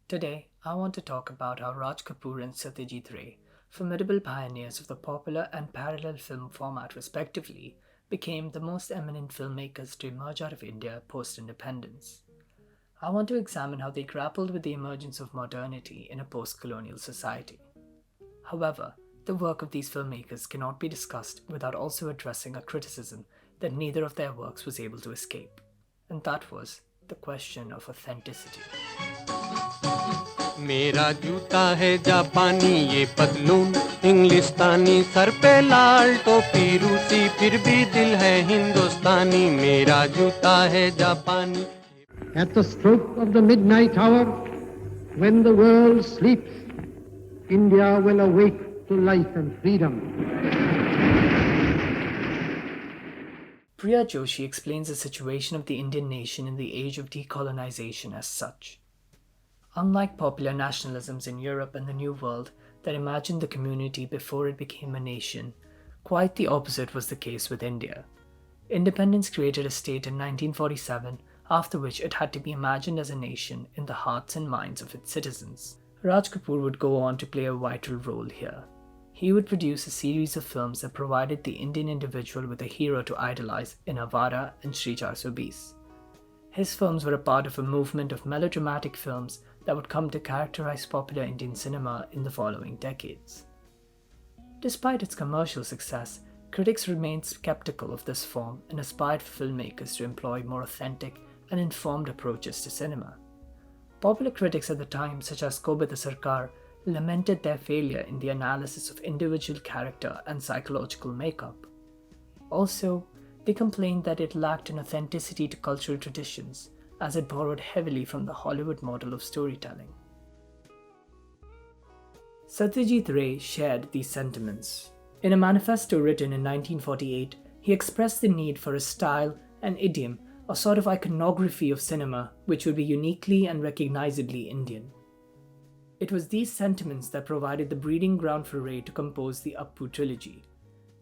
Today, I want to talk about how Raj Kapoor and Satyajit Ray, formidable pioneers of the popular and parallel film format respectively, became the most eminent filmmakers to emerge out of India post-independence. I want to examine how they grappled with the emergence of modernity in a post-colonial society. However, the work of these filmmakers cannot be discussed without also addressing a criticism that neither of their works was able to escape, and that was the question of authenticity. मेरा जूता है जापानी ये पतलून इंग्लिस्तानी sir पे लाल टोपी रूसी फिर भी दिल है हिंदुस्तानी मेरा जूता है जापानी. At the stroke of the midnight hour, when the world sleeps, India will awake to life and freedom. Priya Joshi explains the situation of the Indian nation in the age of decolonization as such. Unlike popular nationalisms in Europe and the New World that imagined the community before it became a nation, quite the opposite was the case with India. Independence created a state in 1947, after which it had to be imagined as a nation in the hearts and minds of its citizens. Raj Kapoor would go on to play a vital role here. He would produce a series of films that provided the Indian individual with a hero to idolize in Avara and Shri 420. His films were a part of a movement of melodramatic films that would come to characterize popular Indian cinema in the following decades. Despite its commercial success, critics remained skeptical of this form and aspired for filmmakers to employ more authentic and informed approaches to cinema. Popular critics at the time, such as Kobita Sarkar, lamented their failure in the analysis of individual character and psychological makeup. Also, they complained that it lacked an authenticity to cultural traditions, as it borrowed heavily from the Hollywood model of storytelling. Satyajit Ray shared these sentiments. In a manifesto written in 1948, he expressed the need for a style, an idiom, a sort of iconography of cinema which would be uniquely and recognizably Indian. It was these sentiments that provided the breeding ground for Ray to compose the Appu trilogy.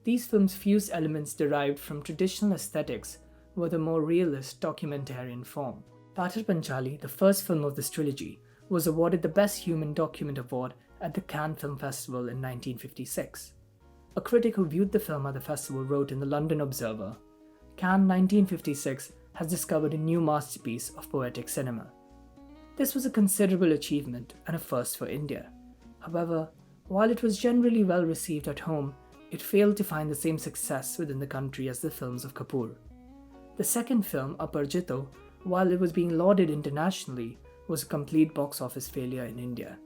These films fused elements derived from traditional aesthetics with a more realist documentarian form. Patar Panchali, the first film of this trilogy, was awarded the Best Human Document Award at the Cannes Film Festival in 1956. A critic who viewed the film at the festival wrote in the London Observer, "Cannes 1956 has discovered a new masterpiece of poetic cinema." This was a considerable achievement and a first for India. However, while it was generally well received at home, it failed to find the same success within the country as the films of Kapoor. The second film, Aparajito, while it was being lauded internationally, was a complete box office failure in India.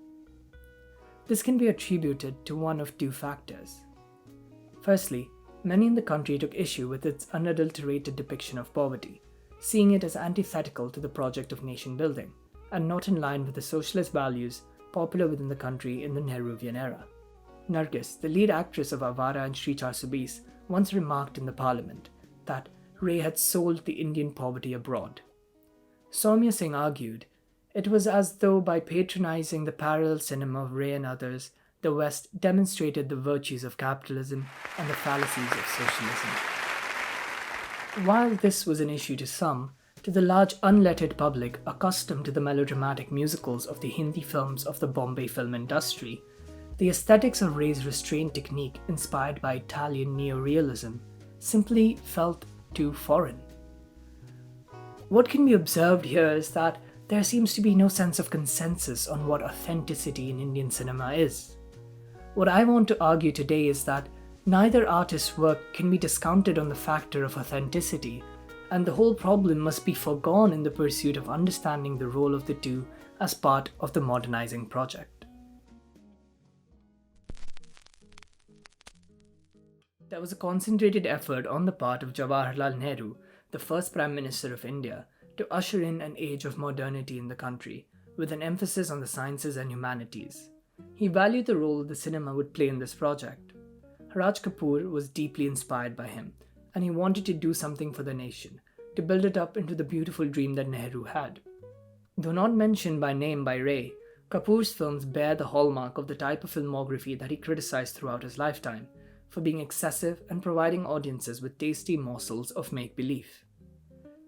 This can be attributed to one of two factors. Firstly, many in the country took issue with its unadulterated depiction of poverty, seeing it as antithetical to the project of nation building, and not in line with the socialist values popular within the country in the Nehruvian era. Nargis, the lead actress of Avara and Shri 420, once remarked in the parliament that Ray had sold the Indian poverty abroad. Soumya Singh argued, it was as though by patronizing the parallel cinema of Ray and others, the West demonstrated the virtues of capitalism and the fallacies of socialism. While this was an issue to some, to the large unlettered public accustomed to the melodramatic musicals of the Hindi films of the Bombay film industry, the aesthetics of Ray's restrained technique inspired by Italian neorealism simply felt too foreign. What can be observed here is that there seems to be no sense of consensus on what authenticity in Indian cinema is. What I want to argue today is that neither artist's work can be discounted on the factor of authenticity, and the whole problem must be foregone in the pursuit of understanding the role of the two as part of the modernizing project. There was a concentrated effort on the part of Jawaharlal Nehru, the first Prime Minister of India, to usher in an age of modernity in the country, with an emphasis on the sciences and humanities. He valued the role the cinema would play in this project. Raj Kapoor was deeply inspired by him, and he wanted to do something for the nation, to build it up into the beautiful dream that Nehru had. Though not mentioned by name by Ray, Kapoor's films bear the hallmark of the type of filmography that he criticized throughout his lifetime, for being excessive and providing audiences with tasty morsels of make-believe.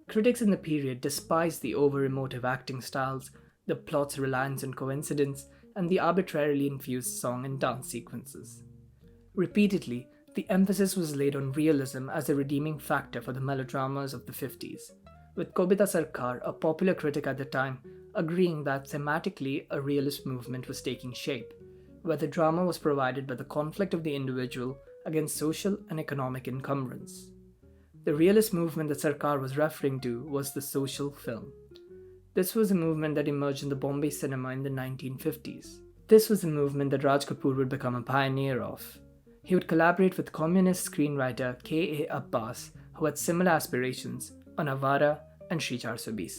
Critics in the period despised the over-emotive acting styles, the plot's reliance on coincidence, and the arbitrarily infused song and dance sequences. Repeatedly, the emphasis was laid on realism as a redeeming factor for the melodramas of the 50s, with Kobita Sarkar, a popular critic at the time, agreeing that thematically a realist movement was taking shape, where the drama was provided by the conflict of the individual against social and economic encumbrance. The realist movement that Sarkar was referring to was the social film. This was a movement that emerged in the Bombay cinema in the 1950s. This was a movement that Raj Kapoor would become a pioneer of. He would collaborate with communist screenwriter K.A. Abbas, who had similar aspirations, on Avara and Shri 420.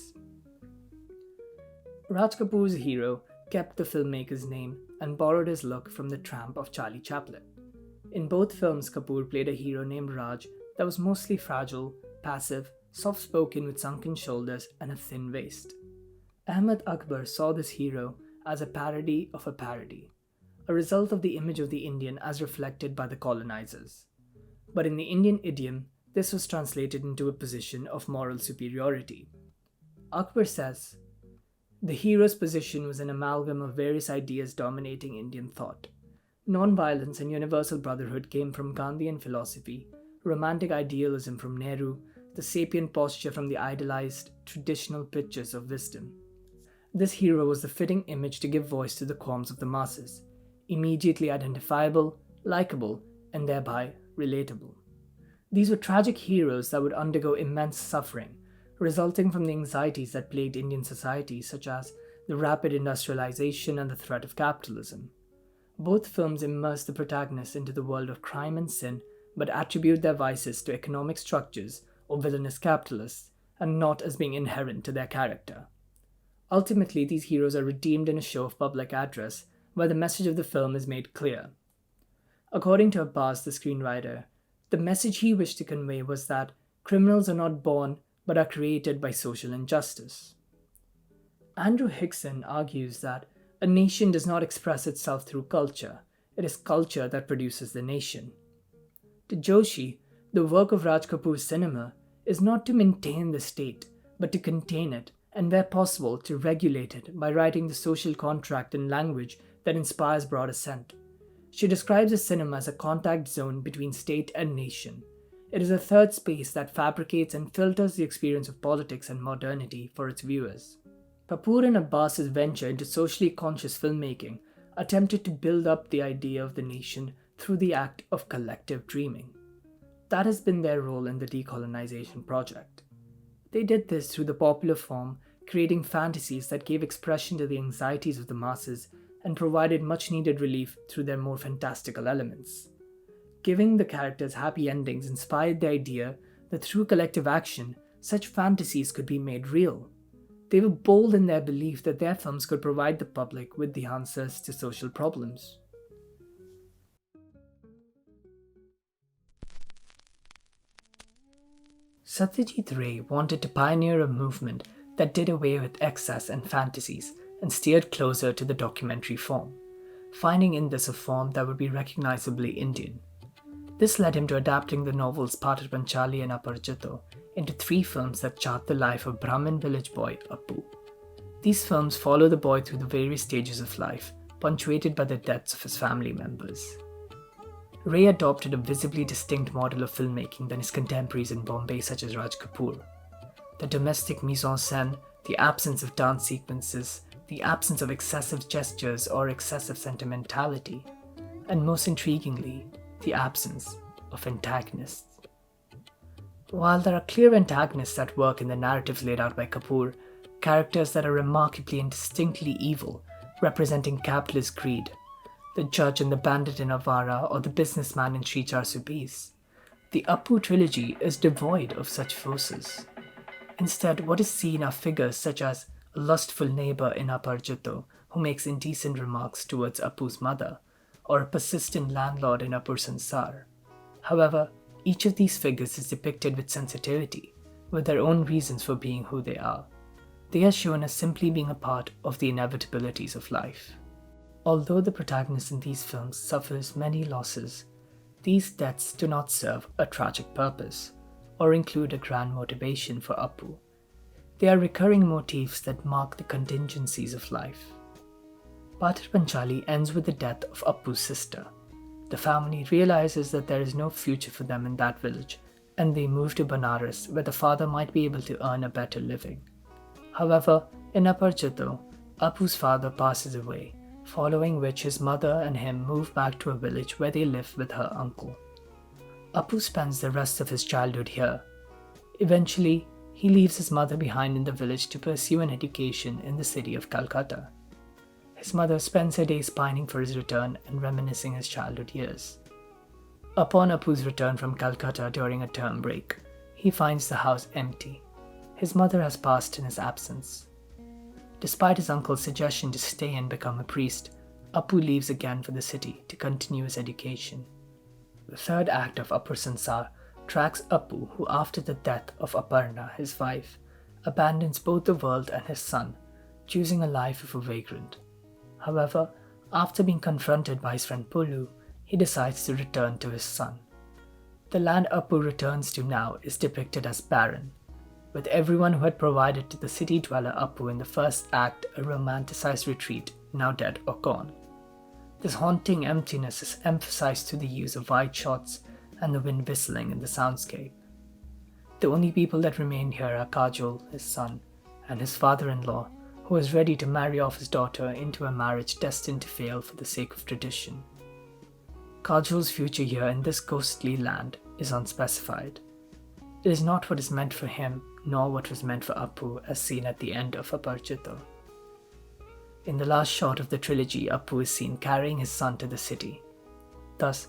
Raj Kapoor's hero kept the filmmaker's name and borrowed his look from The Tramp of Charlie Chaplin. In both films, Kapoor played a hero named Raj that was mostly fragile, passive, soft-spoken with sunken shoulders and a thin waist. Ahmed Akbar saw this hero as a parody of a parody, a result of the image of the Indian as reflected by the colonizers. But in the Indian idiom, this was translated into a position of moral superiority. Akbar says, "The hero's position was an amalgam of various ideas dominating Indian thought. Non-violence and universal brotherhood came from Gandhian philosophy, romantic idealism from Nehru, the sapient posture from the idealized, traditional pictures of wisdom. This hero was the fitting image to give voice to the qualms of the masses, immediately identifiable, likable, and thereby relatable. These were tragic heroes that would undergo immense suffering, resulting from the anxieties that plagued Indian society, such as the rapid industrialization and the threat of capitalism. Both films immerse the protagonists into the world of crime and sin, but attribute their vices to economic structures or villainous capitalists, and not as being inherent to their character. Ultimately, these heroes are redeemed in a show of public address, where the message of the film is made clear. According to Abbas, the screenwriter, the message he wished to convey was that criminals are not born but are created by social injustice. Andrew Hickson argues that a nation does not express itself through culture, it is culture that produces the nation. To Joshi, the work of Raj Kapoor's cinema is not to maintain the state, but to contain it, and where possible to regulate it by writing the social contract in language that inspires broad assent. She describes the cinema as a contact zone between state and nation. It is a third space that fabricates and filters the experience of politics and modernity for its viewers. Kapoor and Abbas's venture into socially conscious filmmaking attempted to build up the idea of the nation through the act of collective dreaming. That has been their role in the decolonization project. They did this through the popular form, creating fantasies that gave expression to the anxieties of the masses and provided much-needed relief through their more fantastical elements. Giving the characters happy endings inspired the idea that through collective action, such fantasies could be made real. They were bold in their belief that their films could provide the public with the answers to social problems. Satyajit Ray wanted to pioneer a movement that did away with excess and fantasies and steered closer to the documentary form, finding in this a form that would be recognizably Indian. This led him to adapting the novels Patar Panchali and Aparajito into 3 films that chart the life of Brahmin village boy Appu. These films follow the boy through the various stages of life, punctuated by the deaths of his family members. Ray adopted a visibly distinct model of filmmaking than his contemporaries in Bombay such as Raj Kapoor. The domestic mise-en-scène, the absence of dance sequences, the absence of excessive gestures or excessive sentimentality, and most intriguingly, the absence of antagonists. While there are clear antagonists at work in the narratives laid out by Kapoor, characters that are remarkably and distinctly evil, representing capitalist greed, the judge and the bandit in Avara or the businessman in Shri 420, the Appu trilogy is devoid of such forces. Instead, what is seen are figures such as a lustful neighbor in Aparajito who makes indecent remarks towards Appu's mother, or a persistent landlord in Appur Sansar. However, each of these figures is depicted with sensitivity, with their own reasons for being who they are. They are shown as simply being a part of the inevitabilities of life. Although the protagonist in these films suffers many losses, these deaths do not serve a tragic purpose or include a grand motivation for Appu. They are recurring motifs that mark the contingencies of life. Patar Panchali ends with the death of Appu's sister. The family realizes that there is no future for them in that village, and they move to Banaras, where the father might be able to earn a better living. However, in Aparchito, Appu's father passes away, following which his mother and him move back to a village where they live with her uncle. Appu spends the rest of his childhood here. Eventually, he leaves his mother behind in the village to pursue an education in the city of Calcutta. His mother spends her days pining for his return and reminiscing his childhood years. Upon Appu's return from Calcutta during a term break, he finds the house empty. His mother has passed in his absence. Despite his uncle's suggestion to stay and become a priest, Appu leaves again for the city to continue his education. The third act of Apur Sansar tracks Appu, who after the death of Aparna, his wife, abandons both the world and his son, choosing a life of a vagrant. However, after being confronted by his friend Pulu, he decides to return to his son. The land Appu returns to now is depicted as barren, with everyone who had provided to the city dweller Appu in the first act a romanticized retreat now dead or gone. This haunting emptiness is emphasized through the use of wide shots and the wind whistling in the soundscape. The only people that remain here are Kajol, his son, and his father-in-law, who is ready to marry off his daughter into a marriage destined to fail for the sake of tradition. Kajol's future here in this ghostly land is unspecified. It is not what is meant for him, nor what was meant for Appu as seen at the end of Aparchito. In the last shot of the trilogy, Appu is seen carrying his son to the city. Thus,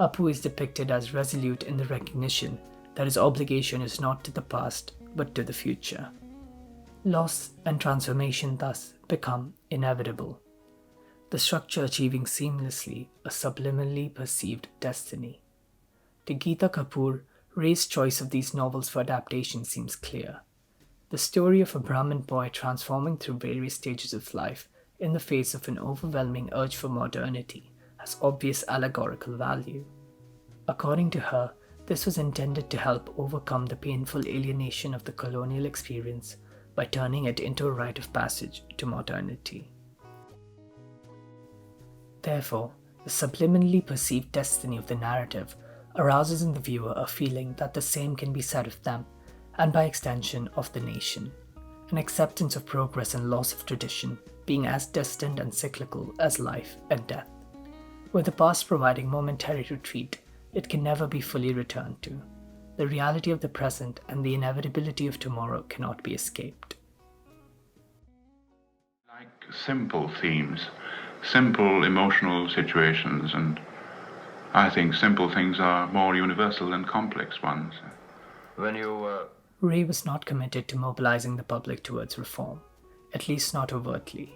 Appu is depicted as resolute in the recognition that his obligation is not to the past but to the future. Loss and transformation thus become inevitable, the structure achieving seamlessly a subliminally perceived destiny. To Geeta Kapoor, Ray's choice of these novels for adaptation seems clear. The story of a Brahmin boy transforming through various stages of life in the face of an overwhelming urge for modernity has obvious allegorical value. According to her, this was intended to help overcome the painful alienation of the colonial experience by turning it into a rite of passage to modernity. Therefore, the subliminally perceived destiny of the narrative arouses in the viewer a feeling that the same can be said of them, and by extension of the nation, an acceptance of progress and loss of tradition being as destined and cyclical as life and death. With the past providing momentary retreat, it can never be fully returned to. The reality of the present and the inevitability of tomorrow cannot be escaped. Like simple themes, simple emotional situations, and I think simple things are more universal than complex ones. Ray was not committed to mobilizing the public towards reform, at least not overtly,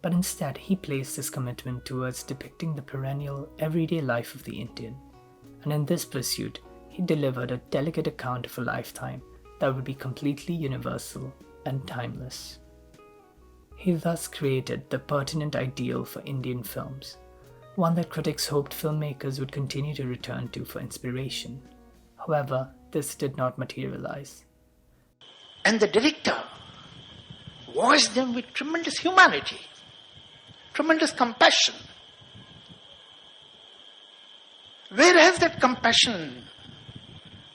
but instead he placed his commitment towards depicting the perennial, everyday life of the Indian, and in this pursuit he delivered a delicate account of a lifetime that would be completely universal and timeless. He thus created the pertinent ideal for Indian films, one that critics hoped filmmakers would continue to return to for inspiration. However, this did not materialize. And the director voiced them with tremendous humanity, tremendous compassion. Where has that compassion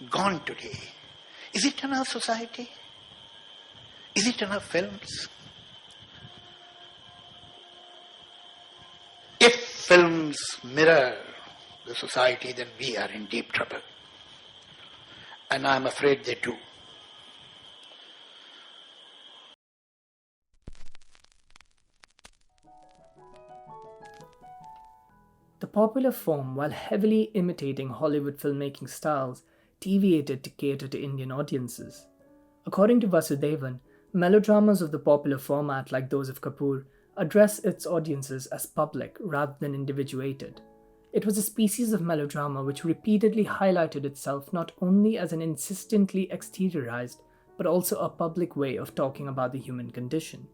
gone today? Is it in our society? Is it in our films? If films mirror the society, then we are in deep trouble. And I'm afraid they do. The popular form, while heavily imitating Hollywood filmmaking styles, deviated to cater to Indian audiences. According to Vasudevan, melodramas of the popular format like those of Kapoor address its audiences as public rather than individuated. It was a species of melodrama which repeatedly highlighted itself not only as an insistently exteriorized, but also a public way of talking about the human condition.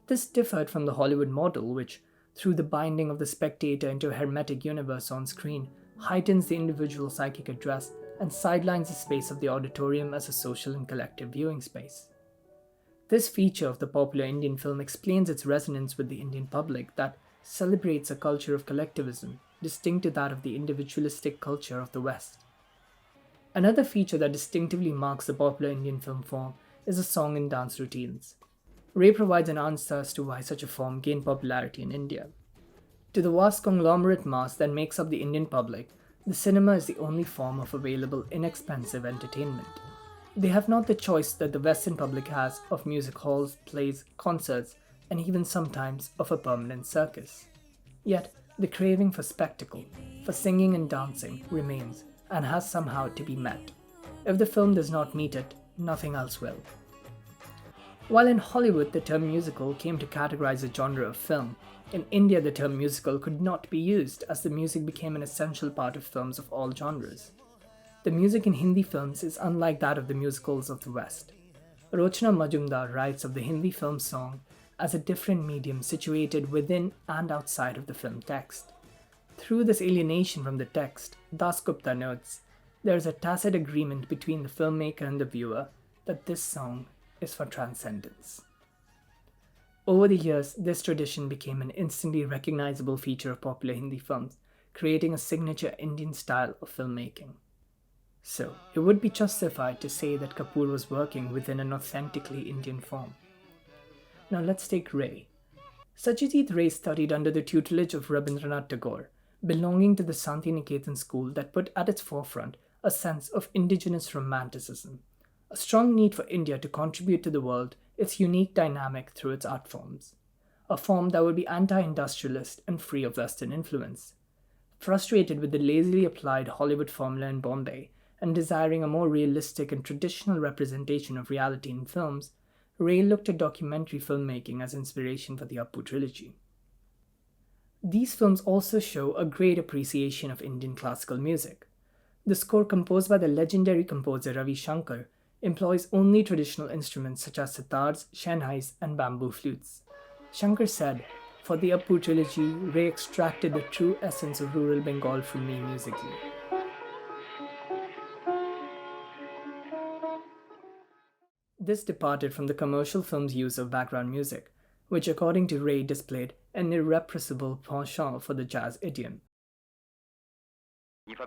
This differed from the Hollywood model, which, through the binding of the spectator into a hermetic universe on screen, heightens the individual psychic address and sidelines the space of the auditorium as a social and collective viewing space. This feature of the popular Indian film explains its resonance with the Indian public that celebrates a culture of collectivism, distinct to that of the individualistic culture of the West. Another feature that distinctively marks the popular Indian film form is the song and dance routines. Ray provides an answer as to why such a form gained popularity in India. To the vast conglomerate mass that makes up the Indian public, the cinema is the only form of available inexpensive entertainment. They have not the choice that the Western public has of music halls, plays, concerts, and even sometimes of a permanent circus. Yet, the craving for spectacle, for singing and dancing, remains and has somehow to be met. If the film does not meet it, nothing else will. While in Hollywood the term musical came to categorize a genre of film, in India the term musical could not be used as the music became an essential part of films of all genres. The music in Hindi films is unlike that of the musicals of the West. Rochna Majumdar writes of the Hindi film song as a different medium situated within and outside of the film text. Through this alienation from the text, Das Gupta notes, there is a tacit agreement between the filmmaker and the viewer that this song is for transcendence. Over the years, this tradition became an instantly recognizable feature of popular Hindi films, creating a signature Indian style of filmmaking. So, it would be justified to say that Kapoor was working within an authentically Indian form. Now let's take Ray. Satyajit Ray studied under the tutelage of Rabindranath Tagore, belonging to the Santiniketan school that put at its forefront a sense of indigenous romanticism, a strong need for India to contribute to the world its unique dynamic through its art forms, a form that would be anti-industrialist and free of Western influence. Frustrated with the lazily applied Hollywood formula in Bombay and desiring a more realistic and traditional representation of reality in films, Ray looked at documentary filmmaking as inspiration for the Appu trilogy. These films also show a great appreciation of Indian classical music. The score composed by the legendary composer Ravi Shankar employs only traditional instruments such as sitars, shanhais, and bamboo flutes. Shankar said, "For the Appu trilogy, Ray extracted the true essence of rural Bengal from me musically." This departed from the commercial film's use of background music, which according to Ray displayed an irrepressible penchant for the jazz idiom.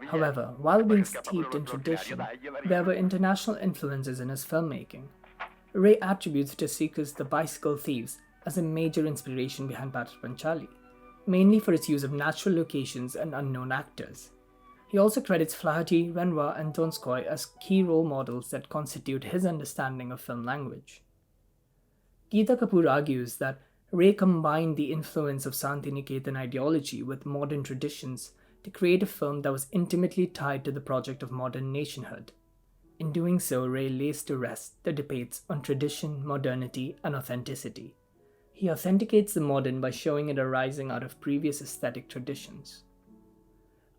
However, while being steeped in tradition, there were international influences in his filmmaking. Ray attributes to Sica's The Bicycle Thieves as a major inspiration behind Pater Panchali, mainly for its use of natural locations and unknown actors. He also credits Flaherty, Renoir, and Donskoy as key role models that constitute his understanding of film language. Geeta Kapoor argues that Ray combined the influence of Santiniketan ideology with modern traditions to create a film that was intimately tied to the project of modern nationhood. In doing so, Ray lays to rest the debates on tradition, modernity, and authenticity. He authenticates the modern by showing it arising out of previous aesthetic traditions.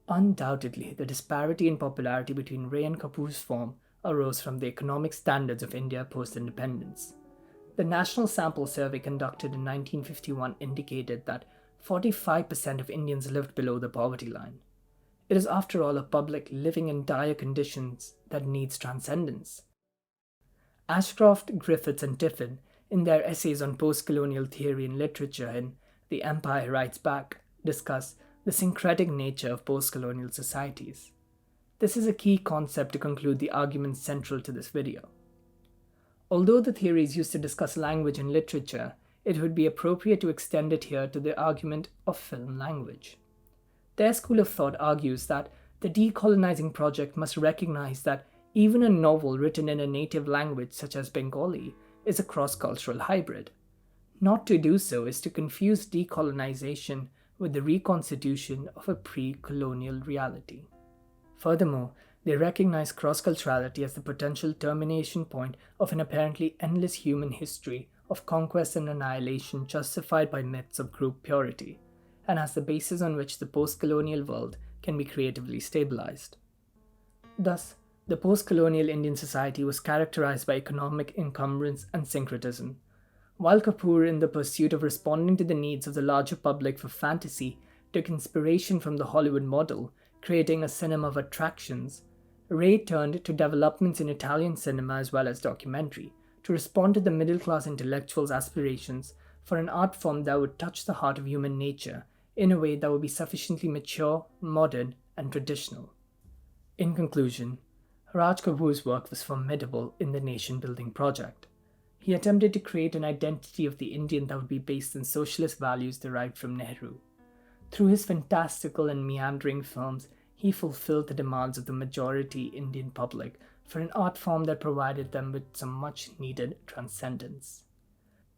Undoubtedly, the disparity in popularity between Ray and Kapoor's form arose from the economic standards of India post-independence. The National Sample Survey conducted in 1951 indicated that 45% of Indians lived below the poverty line. It is after all a public living in dire conditions that needs transcendence. Ashcroft, Griffiths, and Tiffin, in their essays on post-colonial theory and literature in The Empire Writes Back, discuss the syncretic nature of post-colonial societies. This is a key concept to conclude the arguments central to this video. Although the theory is used to discuss language and literature, it would be appropriate to extend it here to the argument of film language. Their school of thought argues that the decolonizing project must recognize that even a novel written in a native language such as Bengali is a cross-cultural hybrid. Not to do so is to confuse decolonization with the reconstitution of a pre-colonial reality. Furthermore, they recognize cross-culturality as the potential termination point of an apparently endless human history of conquest and annihilation justified by myths of group purity, and as the basis on which the post-colonial world can be creatively stabilized. Thus, the post-colonial Indian society was characterized by economic encumbrance and syncretism. While Kapoor, in the pursuit of responding to the needs of the larger public for fantasy, took inspiration from the Hollywood model, creating a cinema of attractions, Ray turned to developments in Italian cinema as well as documentary, to respond to the middle-class intellectuals' aspirations for an art form that would touch the heart of human nature in a way that would be sufficiently mature, modern, and traditional. In conclusion, Raj Kapoor's work was formidable in the nation-building project. He attempted to create an identity of the Indian that would be based on socialist values derived from Nehru. Through his fantastical and meandering films, he fulfilled the demands of the majority Indian public for an art form that provided them with some much-needed transcendence.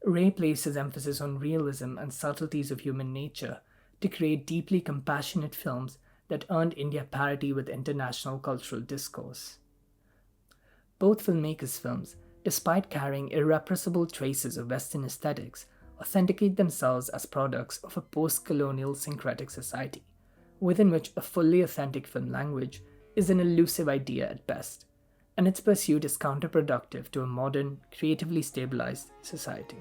Ray placed his emphasis on realism and subtleties of human nature to create deeply compassionate films that earned India parity with international cultural discourse. Both filmmakers' films, despite carrying irrepressible traces of Western aesthetics, authenticate themselves as products of a post-colonial syncretic society, within which a fully authentic film language is an elusive idea at best, and its pursuit is counterproductive to a modern, creatively stabilized society.